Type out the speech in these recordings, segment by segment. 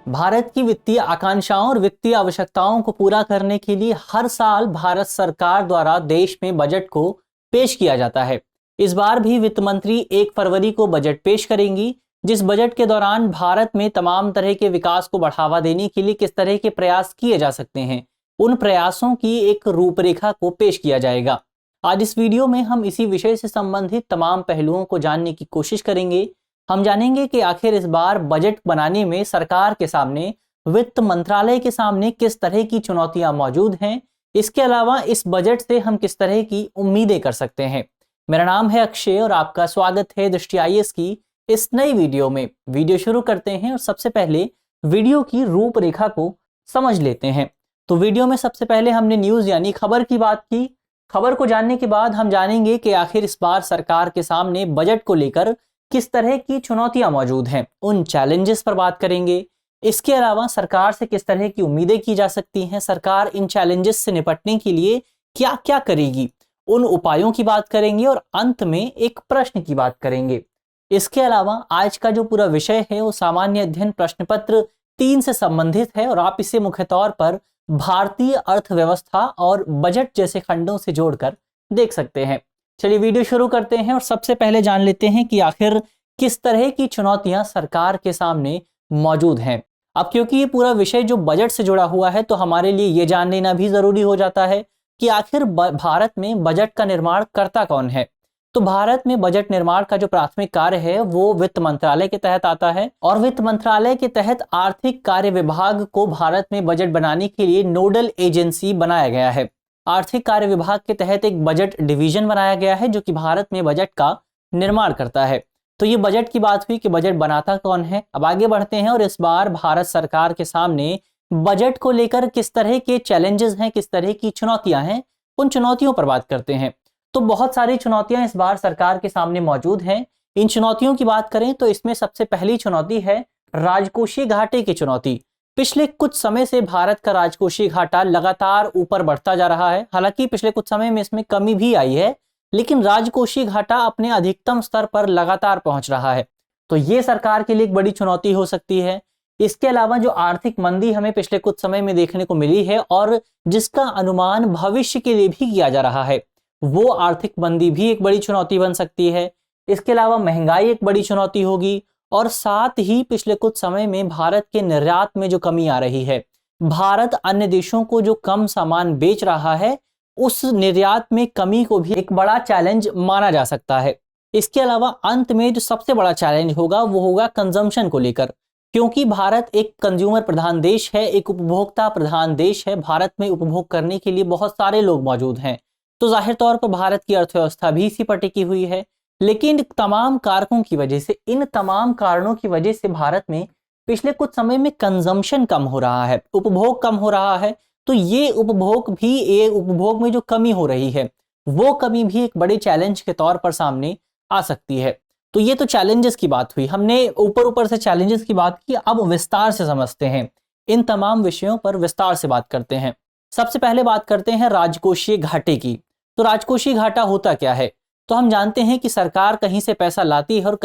भारत की वित्तीय आकांक्षाओं और वित्तीय आवश्यकताओं को पूरा करने के लिए हर साल भारत सरकार द्वारा देश में बजट को पेश किया जाता है। इस बार भी वित्त मंत्री 1 फरवरी को बजट पेश करेंगी, जिस बजट के दौरान भारत में तमाम तरह के विकास को बढ़ावा देने के लिए किस तरह के प्रयास किए जा सकते हैं, उन प्रयासों की एक रूपरेखा को पेश किया जाएगा। आज इस वीडियो में हम इसी विषय से संबंधित तमाम पहलुओं को जानने की कोशिश करेंगे। हम जानेंगे कि आखिर इस बार बजट बनाने में सरकार के सामने, वित्त मंत्रालय के सामने किस तरह की चुनौतियां मौजूद हैं। इसके अलावा इस बजट से हम किस तरह की उम्मीदें कर सकते हैं। मेरा नाम है अक्षय और आपका स्वागत है दृष्टि IAS की इस नई वीडियो में। वीडियो शुरू करते हैं और सबसे पहले वीडियो की रूपरेखा को समझ लेते हैं। तो वीडियो में सबसे पहले हमने न्यूज़ यानी खबर की बात की। खबर को जानने के बाद हम जानेंगे कि आखिर इस बार सरकार के सामने बजट को लेकर किस तरह की चुनौतियां मौजूद हैं, उन चैलेंजेस पर बात करेंगे। इसके अलावा सरकार से किस तरह की उम्मीदें की जा सकती हैं, सरकार इन चैलेंजेस से निपटने के लिए क्या क्या करेगी, उन उपायों की बात करेंगे और अंत में एक प्रश्न की बात करेंगे। इसके अलावा आज का जो पूरा विषय है वो सामान्य अध्ययन प्रश्न पत्र 3 से संबंधित है और आप इसे मुख्य तौर पर भारतीय अर्थव्यवस्था और बजट जैसे खंडों से जोड़कर देख सकते हैं। चलिए वीडियो शुरू करते हैं और सबसे पहले जान लेते हैं कि आखिर किस तरह की चुनौतियां सरकार के सामने मौजूद हैं। अब क्योंकि ये पूरा विषय जो बजट से जुड़ा हुआ है तो हमारे लिए ये जान लेना भी जरूरी हो जाता है कि आखिर भारत में बजट का निर्माण करता कौन है। तो भारत में बजट निर्माण का जो प्राथमिक कार्य है वो वित्त मंत्रालय के तहत आता है और वित्त मंत्रालय के तहत आर्थिक कार्य विभाग को भारत में बजट बनाने के लिए नोडल एजेंसी बनाया गया है। आर्थिक कार्य विभाग के तहत एक बजट डिवीजन बनाया गया है जो कि भारत में बजट का निर्माण करता है। तो ये बजट की बात हुई कि बजट बनाता कौन है। अब आगे बढ़ते हैं और इस बार भारत सरकार के सामने बजट को लेकर किस तरह के चैलेंजेस हैं, किस तरह की चुनौतियां हैं, उन चुनौतियों पर बात करते हैं। तो बहुत सारी चुनौतियां इस बार सरकार के सामने मौजूद हैं। इन चुनौतियों की बात करें तो इसमें सबसे पहली चुनौती है राजकोषीय घाटे की चुनौती। पिछले कुछ समय से भारत का राजकोषीय घाटा लगातार ऊपर बढ़ता जा रहा है। हालांकि पिछले कुछ समय में इसमें कमी भी आई है, लेकिन राजकोषीय घाटा अपने अधिकतम स्तर पर लगातार पहुंच रहा है। तो ये सरकार के लिए एक बड़ी चुनौती हो सकती है। इसके अलावा जो आर्थिक मंदी हमें पिछले कुछ समय में देखने को मिली है और जिसका अनुमान भविष्य के लिए भी किया जा रहा है, वो आर्थिक मंदी भी एक बड़ी चुनौती बन सकती है। इसके अलावा महंगाई एक बड़ी चुनौती होगी और साथ ही पिछले कुछ समय में भारत के निर्यात में जो कमी आ रही है, भारत अन्य देशों को जो कम सामान बेच रहा है, उस निर्यात में कमी को भी एक बड़ा चैलेंज माना जा सकता है। इसके अलावा अंत में जो सबसे बड़ा चैलेंज होगा वो होगा कंजम्पशन को लेकर, क्योंकि भारत एक कंज्यूमर प्रधान देश है, एक उपभोक्ता प्रधान देश है। भारत में उपभोग करने के लिए बहुत सारे लोग मौजूद हैं, तो जाहिर तौर पर भारत की अर्थव्यवस्था भी इसी पर टिकी हुई है। लेकिन तमाम कारकों की वजह से, इन तमाम कारणों की वजह से भारत में पिछले कुछ समय में कंजम्पशन कम हो रहा है, उपभोग कम हो रहा है। तो ये उपभोग में जो कमी हो रही है वो कमी भी एक बड़े चैलेंज के तौर पर सामने आ सकती है। तो ये तो चैलेंजेस की बात हुई, हमने ऊपर से चैलेंजेस की बात की। अब विस्तार से समझते हैं, इन तमाम विषयों पर विस्तार से बात करते हैं। सबसे पहले बात करते हैं राजकोषीय घाटे की। तो राजकोषीय घाटा होता क्या है? तो हम जानते हैं कि सरकार कहीं से पैसा लाती है और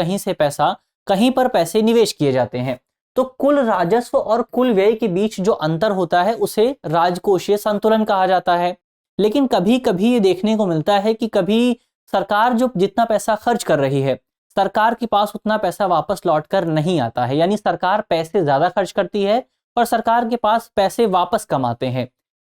कहीं पर पैसे निवेश किए जाते हैं। तो कुल राजस्व और कुल व्यय के बीच जो अंतर होता है उसे राजकोषीय संतुलन कहा जाता है। लेकिन कभी कभी ये देखने को मिलता है कि कभी सरकार जो जितना पैसा खर्च कर रही है, सरकार के पास उतना पैसा वापस लौट कर नहीं आता है। यानी सरकार पैसे ज्यादा खर्च करती है और सरकार के पास पैसे वापस कम आते हैं।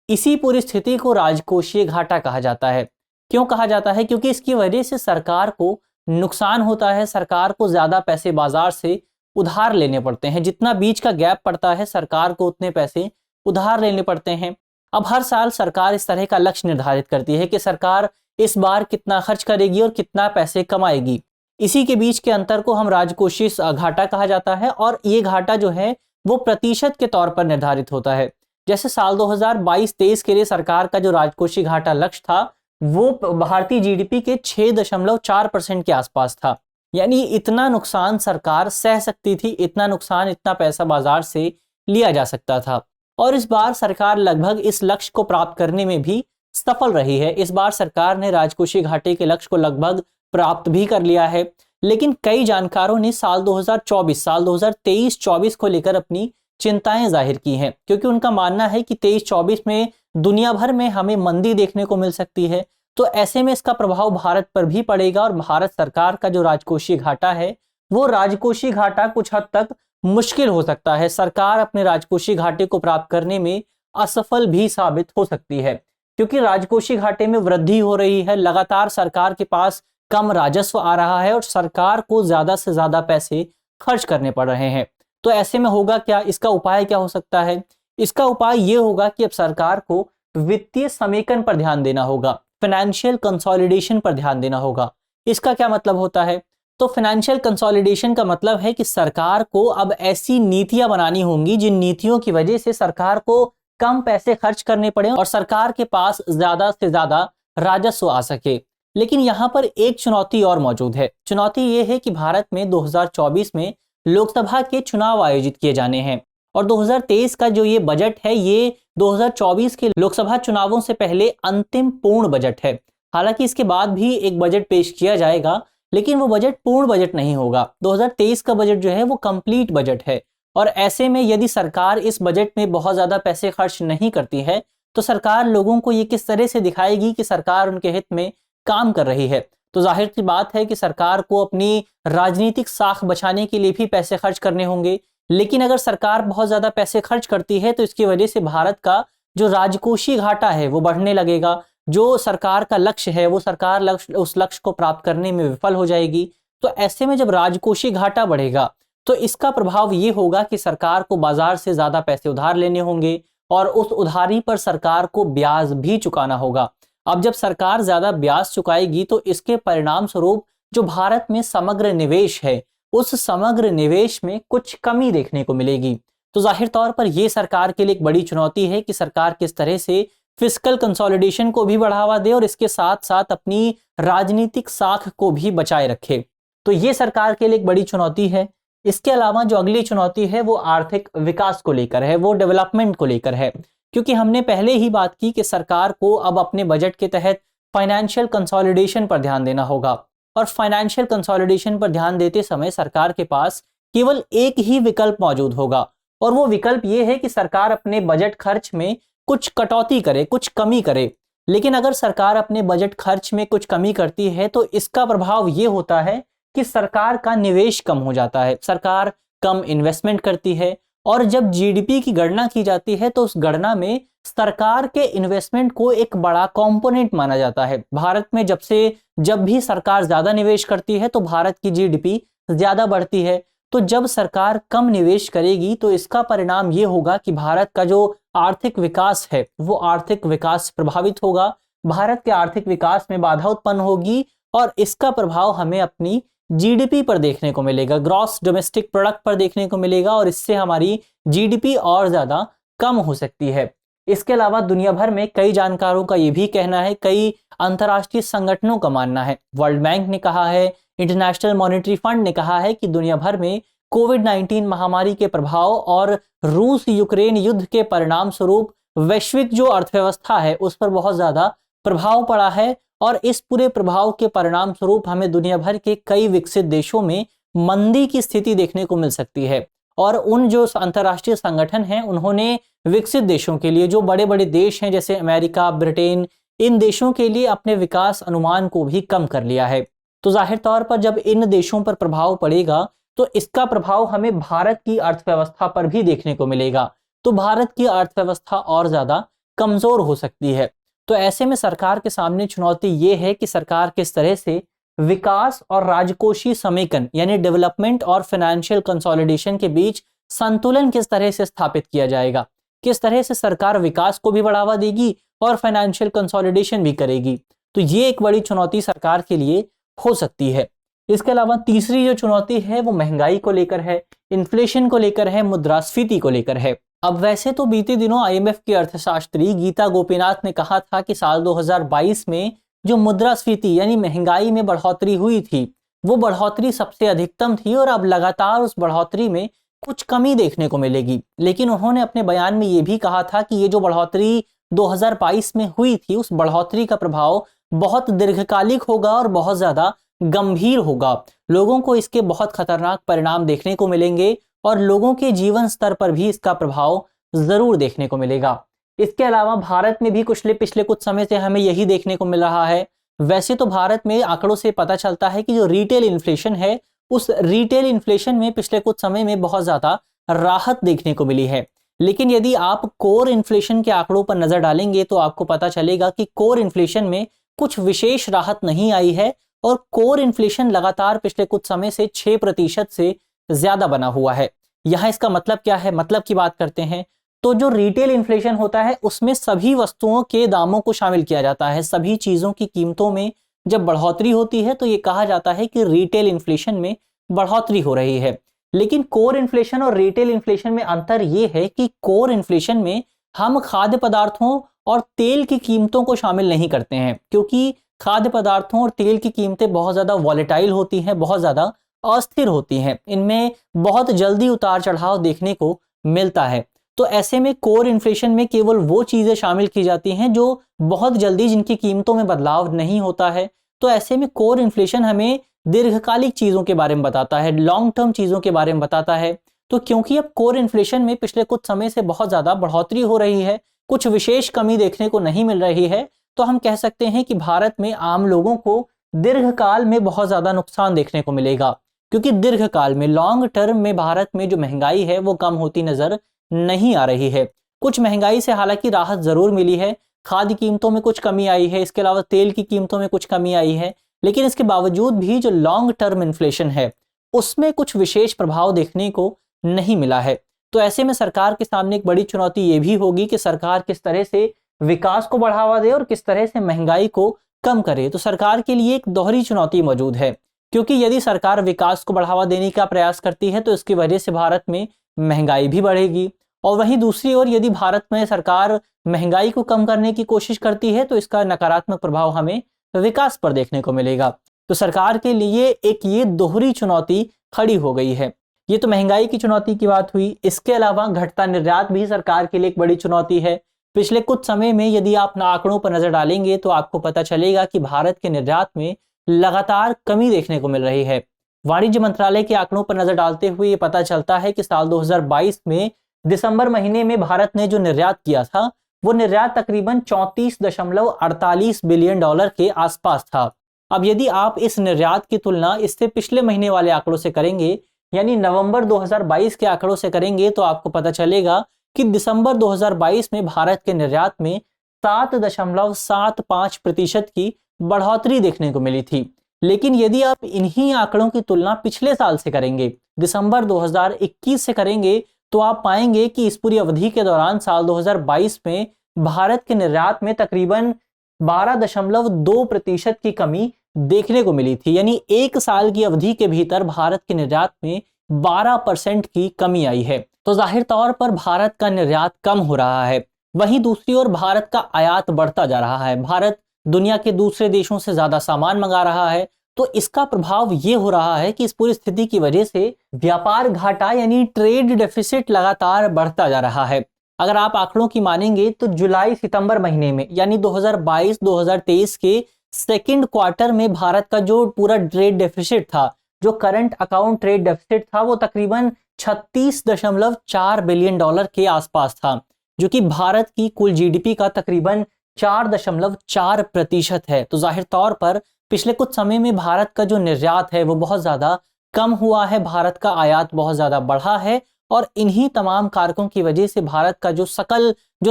इसी पूरी स्थिति को राजकोषीय घाटा कहा जाता है। क्यों कहा जाता है? क्योंकि इसकी वजह से सरकार को नुकसान होता है, सरकार को ज्यादा पैसे बाजार से उधार लेने पड़ते हैं। जितना बीच का गैप पड़ता है सरकार को उतने पैसे उधार लेने पड़ते हैं। अब हर साल सरकार इस तरह का लक्ष्य निर्धारित करती है कि सरकार इस बार कितना खर्च करेगी और कितना पैसे कमाएगी। इसी के बीच के अंतर को हम राजकोषीय घाटा कहा जाता है और ये घाटा जो है वो प्रतिशत के तौर पर निर्धारित होता है। जैसे साल 2022-23 के लिए सरकार का जो राजकोषीय घाटा लक्ष्य था वो भारतीय जीडीपी के 6.4% के आसपास था। यानी इतना नुकसान सरकार सह सकती थी, इतना पैसा बाजार से लिया जा सकता था। और इस बार सरकार लगभग इस लक्ष्य को प्राप्त करने में भी सफल रही है। इस बार सरकार ने राजकोषीय घाटे के लक्ष्य को लगभग प्राप्त भी कर लिया है। लेकिन कई जानकारों ने साल 2023-24 को लेकर अपनी चिंताएं जाहिर की हैं, क्योंकि उनका मानना है कि 23-24 में दुनिया भर में हमें मंदी देखने को मिल सकती है। तो ऐसे में इसका प्रभाव भारत पर भी पड़ेगा और भारत सरकार का जो राजकोषीय घाटा है, वो राजकोषीय घाटा कुछ हद तक मुश्किल हो सकता है। सरकार अपने राजकोषीय घाटे को प्राप्त करने में असफल भी साबित हो सकती है, क्योंकि राजकोषीय घाटे में वृद्धि हो रही है, लगातार सरकार के पास कम राजस्व आ रहा है और सरकार को ज्यादा से ज्यादा पैसे खर्च करने पड़ रहे हैं। तो ऐसे में होगा क्या, इसका उपाय क्या हो सकता है? इसका उपाय ये होगा कि अब सरकार को वित्तीय समेकन पर ध्यान देना होगा, फाइनेंशियल कंसोलिडेशन पर ध्यान देना होगा। इसका क्या मतलब होता है? तो फाइनेंशियल कंसोलिडेशन का मतलब है कि सरकार को अब ऐसी नीतियां बनानी होंगी जिन नीतियों की वजह से सरकार को कम पैसे खर्च करने पड़े और सरकार के पास ज्यादा से ज्यादा राजस्व आ सके। लेकिन यहां पर एक चुनौती और मौजूद है। चुनौती ये है कि भारत में 2024 में लोकसभा के चुनाव आयोजित किए जाने हैं और 2023 का जो ये बजट है, ये 2024 के लोकसभा चुनावों से पहले अंतिम पूर्ण बजट है। हालांकि इसके बाद भी एक बजट पेश किया जाएगा, लेकिन वो बजट पूर्ण बजट नहीं होगा। 2023 का बजट जो है वो कंप्लीट बजट है और ऐसे में यदि सरकार इस बजट में बहुत ज्यादा पैसे खर्च नहीं करती है तो सरकार लोगों को ये किस तरह से दिखाएगी कि सरकार उनके हित में काम कर रही है। तो जाहिर सी बात है कि सरकार को अपनी राजनीतिक साख बचाने के लिए भी पैसे खर्च करने होंगे। लेकिन अगर सरकार बहुत ज्यादा पैसे खर्च करती है तो इसकी वजह से भारत का जो राजकोषीय घाटा है वो बढ़ने लगेगा। जो सरकार का लक्ष्य है वो सरकार उस लक्ष्य को प्राप्त करने में विफल हो जाएगी। तो ऐसे में जब राजकोषीय घाटा बढ़ेगा तो इसका प्रभाव ये होगा कि सरकार को बाजार से ज्यादा पैसे उधार लेने होंगे और उस उधारी पर सरकार को ब्याज भी चुकाना होगा। अब जब सरकार ज्यादा ब्याज चुकाएगी तो इसके परिणाम स्वरूप जो भारत में समग्र निवेश है, उस समग्र निवेश में कुछ कमी देखने को मिलेगी। तो जाहिर तौर पर यह सरकार के लिए एक बड़ी चुनौती है कि सरकार किस तरह से फिस्कल कंसोलिडेशन को भी बढ़ावा दे और इसके साथ साथ अपनी राजनीतिक साख को भी बचाए रखे। तो ये सरकार के लिए एक बड़ी चुनौती है। इसके अलावा जो अगली चुनौती है वो आर्थिक विकास को लेकर है, वो डेवलपमेंट को लेकर है, क्योंकि हमने पहले ही बात की कि सरकार को अब अपने बजट के तहत फाइनेंशियल कंसोलिडेशन पर ध्यान देना होगा और फाइनेंशियल कंसोलिडेशन पर ध्यान देते समय सरकार के पास केवल एक ही विकल्प मौजूद होगा और वो विकल्प ये है कि सरकार अपने बजट खर्च में कुछ कटौती करे, कुछ कमी करे। लेकिन अगर सरकार अपने बजट खर्च में कुछ कमी करती है तो इसका प्रभाव ये होता है कि सरकार का निवेश कम हो जाता है, सरकार कम इन्वेस्टमेंट करती है और जब जीडीपी की गणना की जाती है तो उस गणना में सरकार के इन्वेस्टमेंट को एक बड़ा कंपोनेंट माना जाता है। भारत में जब भी सरकार ज्यादा निवेश करती है तो भारत की जीडीपी ज्यादा बढ़ती है। तो जब सरकार कम निवेश करेगी तो इसका परिणाम ये होगा कि भारत का जो आर्थिक विकास है वो आर्थिक विकास प्रभावित होगा, भारत के आर्थिक विकास में बाधा उत्पन्न होगी और इसका प्रभाव हमें अपनी जीडीपी पर देखने को मिलेगा, ग्रॉस डोमेस्टिक प्रोडक्ट पर देखने को मिलेगा और इससे हमारी जीडीपी और ज्यादा कम हो सकती है। इसके अलावा दुनिया भर में कई जानकारों का ये भी कहना है, कई अंतर्राष्ट्रीय संगठनों का मानना है, वर्ल्ड बैंक ने कहा है, इंटरनेशनल मॉनेटरी फंड ने कहा है कि दुनिया भर में कोविड-19 महामारी के प्रभाव और रूस यूक्रेन युद्ध के परिणाम स्वरूप वैश्विक जो अर्थव्यवस्था है उस पर बहुत ज्यादा प्रभाव पड़ा है और इस पूरे प्रभाव के परिणाम स्वरूप हमें दुनिया भर के कई विकसित देशों में मंदी की स्थिति देखने को मिल सकती है। और उन जो अंतर्राष्ट्रीय संगठन हैं उन्होंने विकसित देशों के लिए, जो बड़े बड़े देश हैं जैसे अमेरिका, ब्रिटेन, इन देशों के लिए अपने विकास अनुमान को भी कम कर लिया है। तो जाहिर तौर पर जब इन देशों पर प्रभाव पड़ेगा तो इसका प्रभाव हमें भारत की अर्थव्यवस्था पर भी देखने को मिलेगा। तो भारत की अर्थव्यवस्था और ज्यादा कमजोर हो सकती है। तो ऐसे में सरकार के सामने चुनौती ये है कि सरकार किस तरह से विकास और राजकोषीय समेकन यानी डेवलपमेंट और फाइनेंशियल कंसोलिडेशन के बीच संतुलन किस तरह से स्थापित किया जाएगा, किस तरह से सरकार विकास को भी बढ़ावा देगी और फाइनेंशियल कंसोलिडेशन भी करेगी। तो ये एक बड़ी चुनौती सरकार के लिए हो सकती है। इसके अलावा तीसरी जो चुनौती है वो महंगाई को लेकर है, इन्फ्लेशन को लेकर है, मुद्रास्फीति को लेकर है। अब वैसे तो बीते दिनों आईएमएफ की अर्थशास्त्री गीता गोपीनाथ ने कहा था कि साल 2022 में जो मुद्रास्फीति यानी महंगाई में बढ़ोतरी हुई थी वो बढ़ोतरी सबसे अधिकतम थी और अब लगातार उस बढ़ोतरी में कुछ कमी देखने को मिलेगी। लेकिन उन्होंने अपने बयान में ये भी कहा था कि ये जो बढ़ोतरी 2022 में हुई थी उस बढ़ोतरी का प्रभाव बहुत दीर्घकालिक होगा और बहुत ज्यादा गंभीर होगा, लोगों को इसके बहुत खतरनाक परिणाम देखने को मिलेंगे और लोगों के जीवन स्तर पर भी इसका प्रभाव जरूर देखने को मिलेगा। इसके अलावा भारत में भी पिछले कुछ समय से हमें यही देखने को मिल रहा है। वैसे तो भारत में आंकड़ों से पता चलता है कि जो रिटेल इन्फ्लेशन है, उस रिटेल इन्फ्लेशन में पिछले कुछ समय में बहुत ज्यादा राहत देखने को मिली है। लेकिन यदि आप कोर इन्फ्लेशन के आंकड़ों पर नजर डालेंगे तो आपको पता चलेगा कि कोर इन्फ्लेशन में कुछ विशेष राहत नहीं आई है और कोर इन्फ्लेशन लगातार पिछले कुछ समय से 6% से ज्यादा बना हुआ है। यहां इसका मतलब क्या है, मतलब की बात करते हैं तो जो रिटेल इन्फ्लेशन होता है उसमें सभी वस्तुओं के दामों को शामिल किया जाता है। सभी चीजों की कीमतों में जब बढ़ोतरी होती है तो ये कहा जाता है कि रिटेल इन्फ्लेशन में बढ़ोतरी हो रही है। लेकिन कोर इन्फ्लेशन और रिटेल इन्फ्लेशन में अंतर यह है कि कोर इन्फ्लेशन में हम खाद्य पदार्थों और तेल की कीमतों को शामिल नहीं करते हैं, क्योंकि खाद्य पदार्थों और तेल की कीमतें बहुत ज्यादा वॉलेटाइल होती हैं, बहुत ज्यादा अस्थिर होती हैं। इनमें बहुत जल्दी उतार चढ़ाव देखने को मिलता है। तो ऐसे में कोर इन्फ्लेशन में केवल वो चीजें शामिल की जाती हैं जो बहुत जल्दी जिनकी कीमतों में बदलाव नहीं होता है। तो ऐसे में कोर इन्फ्लेशन हमें दीर्घकालिक चीजों के बारे में बताता है, लॉन्ग टर्म चीजों के बारे में बताता है। तो क्योंकि अब कोर इन्फ्लेशन में पिछले कुछ समय से बहुत ज्यादा बढ़ोतरी हो रही है, कुछ विशेष कमी देखने को नहीं मिल रही है, तो हम कह सकते हैं कि भारत में आम लोगों को दीर्घकाल में बहुत ज्यादा नुकसान देखने को मिलेगा। क्योंकि दीर्घकाल में, लॉन्ग टर्म में भारत में जो महंगाई है वो कम होती नजर नहीं आ रही है। कुछ महंगाई से हालांकि राहत जरूर मिली है, खाद्य कीमतों में कुछ कमी आई है, इसके अलावा तेल की कीमतों में कुछ कमी आई है, लेकिन इसके बावजूद भी जो लॉन्ग टर्म इन्फ्लेशन है उसमें कुछ विशेष प्रभाव देखने को नहीं मिला है। तो ऐसे में सरकार के सामने एक बड़ी चुनौती ये भी होगी कि सरकार किस तरह से विकास को बढ़ावा दे और किस तरह से महंगाई को कम करे। तो सरकार के लिए एक दोहरी चुनौती मौजूद है, क्योंकि यदि सरकार विकास को बढ़ावा देने का प्रयास करती है तो इसकी वजह से भारत में महंगाई भी बढ़ेगी, और वहीं दूसरी ओर यदि भारत में सरकार महंगाई को कम करने की कोशिश करती है तो इसका नकारात्मक प्रभाव हमें विकास पर देखने को मिलेगा। तो सरकार के लिए एक ये दोहरी चुनौती खड़ी हो गई है। ये तो महंगाई की चुनौती की बात हुई। इसके अलावा घटता निर्यात भी सरकार के लिए एक बड़ी चुनौती है। पिछले कुछ समय में यदि आप आंकड़ों पर नजर डालेंगे तो आपको पता चलेगा कि भारत के निर्यात में लगातार कमी देखने को मिल रही है। वाणिज्य मंत्रालय के आंकड़ों पर नजर डालते हुए ये पता चलता है कि साल 2022 में दिसंबर महीने में भारत ने जो निर्यात किया था वो निर्यात तकरीबन 34.48 बिलियन डॉलर के आसपास था। अब यदि आप इस निर्यात की तुलना इससे पिछले महीने वाले आंकड़ों से करेंगे, यानी नवंबर 2022 के आंकड़ों से करेंगे, तो आपको पता चलेगा कि दिसंबर 2022 में भारत के निर्यात में 7.75% की बढ़ोतरी देखने को मिली थी। लेकिन यदि आप इन्हीं आंकड़ों की तुलना पिछले साल से करेंगे, दिसंबर 2021 से करेंगे, तो आप पाएंगे कि इस पूरी अवधि के दौरान साल 2022 में भारत के निर्यात में तकरीबन 12.2% की कमी देखने को मिली थी। यानी एक साल की अवधि के भीतर भारत के निर्यात में 12% की कमी आई है। तो जाहिर तौर पर भारत का निर्यात कम हो रहा है। वहीं दूसरी ओर भारत का आयात बढ़ता जा रहा है। भारत दुनिया के दूसरे देशों से ज्यादा सामान मंगा रहा है। तो इसका प्रभाव ये हो रहा है कि इस पूरी स्थिति की वजह से व्यापार घाटा यानी ट्रेड डेफिसिट लगातार बढ़ता जा रहा है। अगर आप आंकड़ों की मानेंगे तो जुलाई सितंबर महीने में यानी 2022-2023 के सेकंड क्वार्टर में भारत का जो पूरा ट्रेड डेफिसिट था, जो करंट अकाउंट ट्रेड डेफिसिट था, वो तकरीबन 36.4 बिलियन डॉलर के आसपास था, जो कि भारत की कुल जीडीपी का तकरीबन 4.4% है। तो जाहिर तौर पर पिछले कुछ समय में भारत का जो निर्यात है वो बहुत ज्यादा कम हुआ है, भारत का आयात बहुत ज्यादा बढ़ा है, और इन्हीं तमाम कारकों की वजह से भारत का जो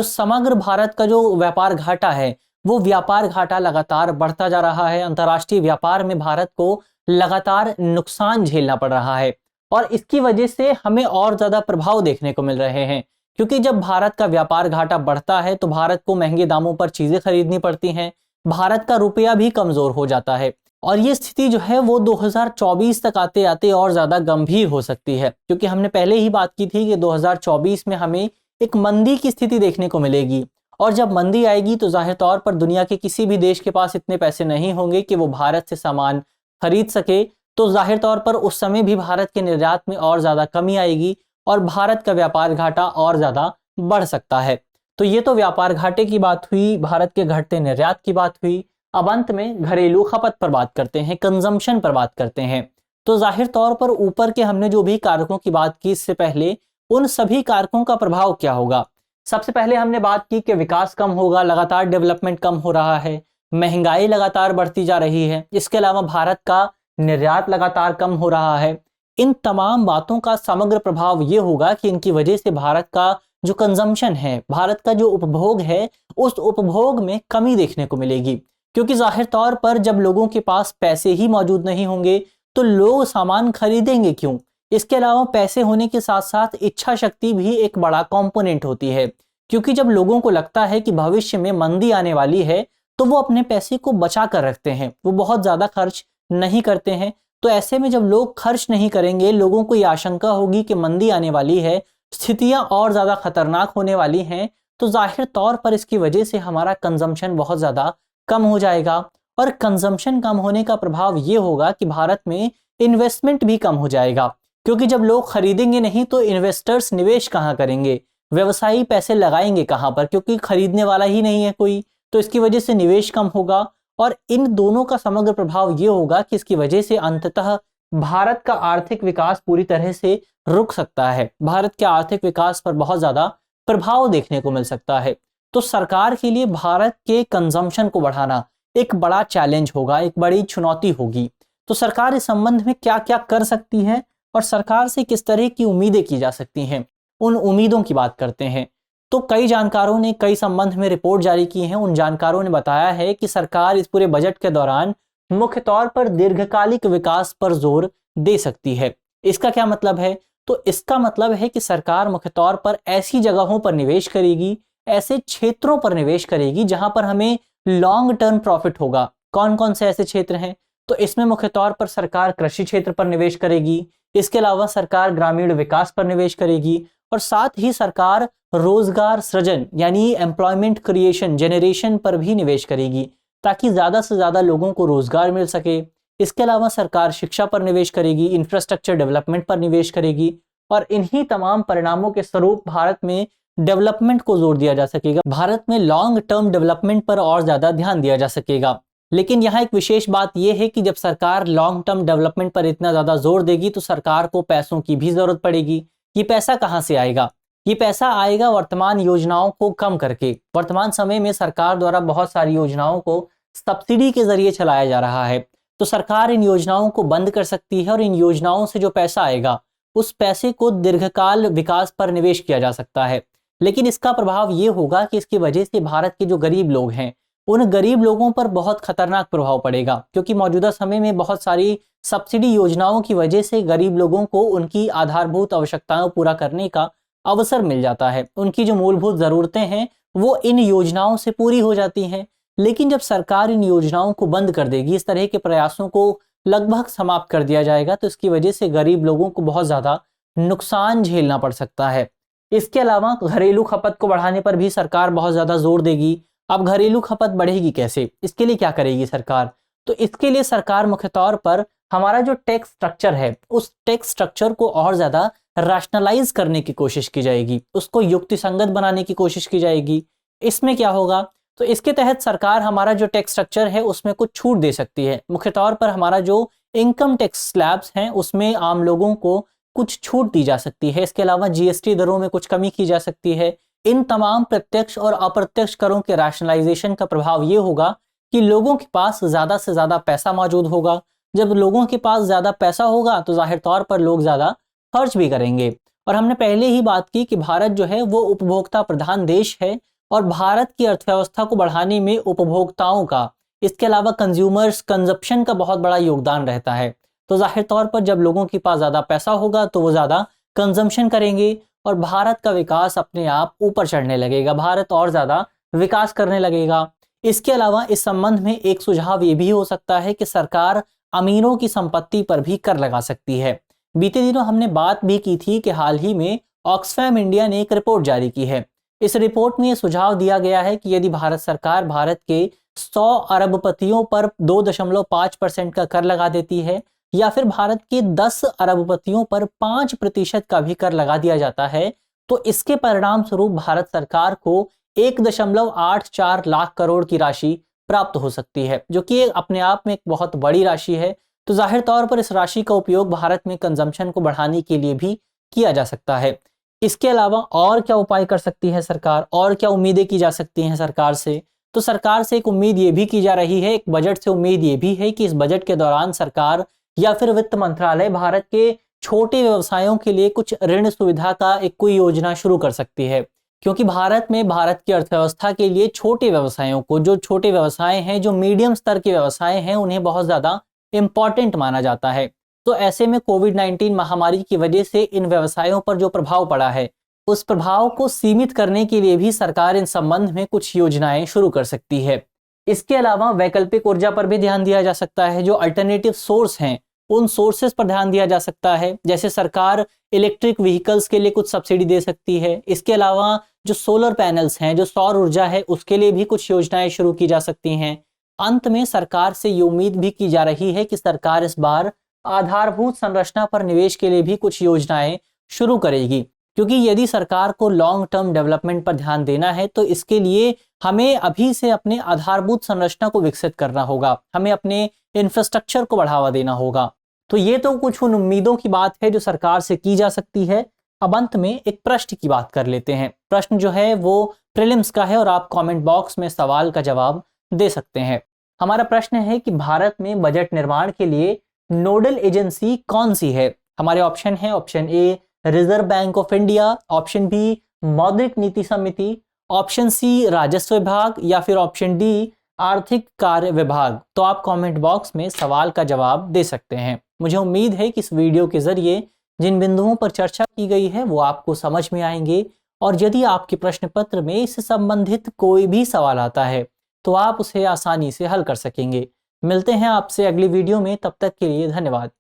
समग्र भारत का जो व्यापार घाटा है वो व्यापार घाटा लगातार बढ़ता जा रहा है। अंतर्राष्ट्रीय व्यापार में भारत को लगातार नुकसान झेलना पड़ रहा है, और इसकी वजह से हमें और ज्यादा प्रभाव देखने को मिल रहे हैं। क्योंकि जब भारत का व्यापार घाटा बढ़ता है तो भारत को महंगे दामों पर चीजें खरीदनी पड़ती हैं, भारत का रुपया भी कमजोर हो जाता है, और ये स्थिति जो है वो 2024 तक आते आते और ज्यादा गंभीर हो सकती है। क्योंकि हमने पहले ही बात की थी कि 2024 में हमें एक मंदी की स्थिति देखने को मिलेगी, और जब मंदी आएगी तो जाहिर तौर पर दुनिया के किसी भी देश के पास इतने पैसे नहीं होंगे कि वो भारत से सामान खरीद सके। तो जाहिर तौर पर उस समय भी भारत के निर्यात में और ज्यादा कमी आएगी और भारत का व्यापार घाटा और ज्यादा बढ़ सकता है। तो ये तो व्यापार घाटे की बात हुई, भारत के घटते निर्यात की बात हुई। अब अंत में घरेलू खपत पर बात करते हैं, कंजम्पशन पर बात करते हैं। तो जाहिर तौर पर ऊपर के हमने जो भी कारकों की बात की इससे पहले, उन सभी कारकों का प्रभाव क्या होगा। सबसे पहले हमने बात की कि विकास कम होगा, लगातार डेवलपमेंट कम हो रहा है, महंगाई लगातार बढ़ती जा रही है, इसके अलावा भारत का निर्यात लगातार कम हो रहा है। इन तमाम बातों का समग्र प्रभाव ये होगा कि इनकी वजह से भारत का जो कंजम्पशन है, भारत का जो उपभोग है, उस उपभोग में कमी देखने को मिलेगी। क्योंकि जाहिर तौर पर जब लोगों के पास पैसे ही मौजूद नहीं होंगे तो लोग सामान खरीदेंगे क्यों। इसके अलावा पैसे होने के साथ साथ इच्छा शक्ति भी एक बड़ा कंपोनेंट होती है, क्योंकि जब लोगों को लगता है कि भविष्य में मंदी आने वाली है तो वो अपने पैसे को बचा कर रखते हैं, वो बहुत ज्यादा खर्च नहीं करते हैं। तो ऐसे में जब लोग खर्च नहीं करेंगे, लोगों को ये आशंका होगी कि मंदी आने वाली है, स्थितियां और ज्यादा खतरनाक होने वाली हैं, तो जाहिर तौर पर इसकी वजह से हमारा कंजम्पशन बहुत ज्यादा कम हो जाएगा। और कंजम्पशन कम होने का प्रभाव ये होगा कि भारत में इन्वेस्टमेंट भी कम हो जाएगा, क्योंकि जब लोग खरीदेंगे नहीं तो इन्वेस्टर्स निवेश कहाँ करेंगे, व्यवसायी पैसे लगाएंगे कहाँ पर, क्योंकि खरीदने वाला ही नहीं है कोई। तो इसकी वजह से निवेश कम होगा और इन दोनों का समग्र प्रभाव ये होगा कि इसकी वजह से अंततः भारत का आर्थिक विकास पूरी तरह से रुक सकता है, भारत के आर्थिक विकास पर बहुत ज्यादा प्रभाव देखने को मिल सकता है। तो सरकार के लिए भारत के कंजम्पशन को बढ़ाना एक बड़ा चैलेंज होगा, एक बड़ी चुनौती होगी। तो सरकार इस संबंध में क्या क्या कर सकती है और सरकार से किस तरह की उम्मीदें की जा सकती हैं, उन उम्मीदों की बात करते हैं। तो कई जानकारों ने कई संबंध में रिपोर्ट जारी की है। उन जानकारों ने बताया है कि सरकार इस पूरे बजट के दौरान मुख्य तौर पर दीर्घकालिक विकास पर जोर दे सकती है। इसका क्या मतलब है? तो इसका मतलब है कि सरकार मुख्य तौर पर ऐसी जगहों पर निवेश करेगी, ऐसे क्षेत्रों पर निवेश करेगी जहां पर हमें लॉन्ग टर्म प्रॉफिट होगा। कौन कौन से ऐसे क्षेत्र हैं? तो इसमें मुख्य तौर पर सरकार कृषि क्षेत्र पर निवेश करेगी, इसके अलावा सरकार ग्रामीण विकास पर निवेश करेगी और साथ ही सरकार रोजगार सृजन यानी एम्प्लॉयमेंट क्रिएशन जनरेशन पर भी निवेश करेगी, ताकि ज्यादा से ज्यादा लोगों को रोजगार मिल सके। इसके अलावा सरकार शिक्षा पर निवेश करेगी, इंफ्रास्ट्रक्चर डेवलपमेंट पर निवेश करेगी और इन्हीं तमाम परिणामों के स्वरूप भारत में डेवलपमेंट को जोर दिया जा सकेगा, भारत में लॉन्ग टर्म डेवलपमेंट पर और ज्यादा ध्यान दिया जा सकेगा। लेकिन यहाँ एक विशेष बात यह है कि जब सरकार लॉन्ग टर्म डेवलपमेंट पर इतना ज्यादा जोर देगी तो सरकार को पैसों की भी जरूरत पड़ेगी। ये पैसा कहाँ से आएगा? ये पैसा आएगा वर्तमान योजनाओं को कम करके। वर्तमान समय में सरकार द्वारा बहुत सारी योजनाओं को सब्सिडी के जरिए चलाया जा रहा है, तो सरकार इन योजनाओं को बंद कर सकती है और इन योजनाओं से जो पैसा आएगा उस पैसे को दीर्घकाल विकास पर निवेश किया जा सकता है। लेकिन इसका प्रभाव ये होगा कि इसकी वजह से भारत के जो गरीब लोग हैं उन गरीब लोगों पर बहुत खतरनाक प्रभाव पड़ेगा, क्योंकि मौजूदा समय में बहुत सारी सब्सिडी योजनाओं की वजह से गरीब लोगों को उनकी आधारभूत आवश्यकताएं पूरा करने का अवसर मिल जाता है। उनकी जो मूलभूत जरूरतें हैं वो इन योजनाओं से पूरी हो जाती हैं। लेकिन जब सरकार इन योजनाओं को बंद कर देगी, इस तरह के प्रयासों को लगभग समाप्त कर दिया जाएगा, तो इसकी वजह से गरीब लोगों को बहुत ज्यादा नुकसान झेलना पड़ सकता है। इसके अलावा घरेलू खपत को बढ़ाने पर भी सरकार बहुत ज्यादा जोर देगी। अब घरेलू खपत बढ़ेगी कैसे? इसके लिए क्या करेगी सरकार? तो इसके लिए सरकार मुख्य तौर पर हमारा जो टैक्स स्ट्रक्चर है उस टैक्स स्ट्रक्चर को और ज्यादा रैशनलाइज करने की कोशिश की जाएगी, उसको युक्तिसंगत बनाने की कोशिश की जाएगी। इसमें क्या होगा? तो इसके तहत सरकार हमारा जो टैक्स स्ट्रक्चर है उसमें कुछ छूट दे सकती है। मुख्य तौर पर हमारा जो इनकम टैक्स स्लैब्स हैं उसमें आम लोगों को कुछ छूट दी जा सकती है। इसके अलावा जीएसटी दरों में कुछ कमी की जा सकती है। इन तमाम प्रत्यक्ष और अप्रत्यक्ष करों के रैशनलाइजेशन का प्रभाव ये होगा कि लोगों के पास ज्यादा से ज्यादा पैसा मौजूद होगा। जब लोगों के पास ज्यादा पैसा होगा तो जाहिर तौर पर लोग ज्यादा खर्च भी करेंगे। और हमने पहले ही बात की कि भारत जो है वो उपभोक्ता प्रधान देश है और भारत की अर्थव्यवस्था को बढ़ाने में उपभोक्ताओं का, इसके अलावा कंज्यूमर्स कंजप्शन का बहुत बड़ा योगदान रहता है। तो जाहिर तौर पर जब लोगों के पास ज्यादा पैसा होगा तो वो ज्यादा कंजम्पशन करेंगे और भारत का विकास अपने आप ऊपर चढ़ने लगेगा, भारत और ज्यादा विकास करने लगेगा। इसके अलावा इस संबंध में एक सुझाव ये भी हो सकता है कि सरकार अमीरों की संपत्ति पर भी कर लगा सकती है। बीते दिनों हमने बात भी की थी कि हाल ही में ऑक्सफैम इंडिया ने एक रिपोर्ट जारी की है। इस रिपोर्ट में सुझाव दिया गया है कि यदि भारत सरकार भारत के 100 अरबपतियों पर 2.5% का कर लगा देती है या फिर भारत के 10 अरबपतियों पर 5% का भी कर लगा दिया जाता है, तो इसके परिणाम स्वरूप भारत सरकार को 1.84 लाख करोड़ की राशि प्राप्त हो सकती है, जो कि अपने आप में एक बहुत बड़ी राशि है। तो जाहिर तौर पर इस राशि का उपयोग भारत में कंजम्पशन को बढ़ाने के लिए भी किया जा सकता है। इसके अलावा और क्या उपाय कर सकती है सरकार, और क्या उम्मीदें की जा सकती हैं सरकार से? तो सरकार से एक उम्मीद ये भी की जा रही है, एक बजट से उम्मीद ये भी है कि इस बजट के दौरान सरकार या फिर वित्त मंत्रालय भारत के छोटे व्यवसायों के लिए कुछ ऋण सुविधा का एक कोई योजना शुरू कर सकती है। क्योंकि भारत में भारत की अर्थव्यवस्था के लिए छोटे व्यवसायों को, जो छोटे व्यवसाय हैं, जो मीडियम स्तर के व्यवसाय हैं, उन्हें बहुत ज़्यादा इम्पॉर्टेंट माना जाता है। तो ऐसे में कोविड-19 महामारी की वजह से इन व्यवसायों पर जो प्रभाव पड़ा है, उस प्रभाव को सीमित करने के लिए भी सरकार इन संबंध में कुछ योजनाएं शुरू कर सकती है। इसके अलावा वैकल्पिक ऊर्जा पर भी ध्यान दिया जा सकता है। जो अल्टरनेटिव सोर्स हैं, उन सोर्सेस पर ध्यान दिया जा सकता है। जैसे सरकार इलेक्ट्रिक व्हीकल्स के लिए कुछ सब्सिडी दे सकती है। इसके अलावा जो सोलर पैनल्स हैं, जो सौर ऊर्जा है, उसके लिए भी कुछ योजनाएं शुरू की जा सकती हैं। अंत में सरकार से ये उम्मीद भी की जा रही है कि सरकार इस बार आधारभूत संरचना पर निवेश के लिए भी कुछ योजनाएं शुरू करेगी। क्योंकि यदि सरकार को लॉन्ग टर्म डेवलपमेंट पर ध्यान देना है, तो इसके लिए हमें अभी से अपने आधारभूत संरचना को विकसित करना होगा, हमें अपने इंफ्रास्ट्रक्चर को बढ़ावा देना होगा। तो ये तो कुछ उन उम्मीदों की बात है जो सरकार से की जा सकती है। अब अंत में एक प्रश्न की बात कर लेते हैं। प्रश्न जो है वो प्रीलिम्स का है और आप कमेंट बॉक्स में सवाल का जवाब दे सकते हैं। हमारा प्रश्न है कि भारत में बजट निर्माण के लिए नोडल एजेंसी कौन सी है? हमारे ऑप्शन है, option A Reserve Bank of India, option B मौद्रिक नीति समिति, ऑप्शन सी राजस्व विभाग, या फिर ऑप्शन डी आर्थिक कार्य विभाग। तो आप कमेंट बॉक्स में सवाल का जवाब दे सकते हैं। मुझे उम्मीद है कि इस वीडियो के जरिए जिन बिंदुओं पर चर्चा की गई है वो आपको समझ में आएंगे, और यदि आपके प्रश्न पत्र में इससे संबंधित कोई भी सवाल आता है तो आप उसे आसानी से हल कर सकेंगे। मिलते हैं आपसे अगली वीडियो में, तब तक के लिए धन्यवाद।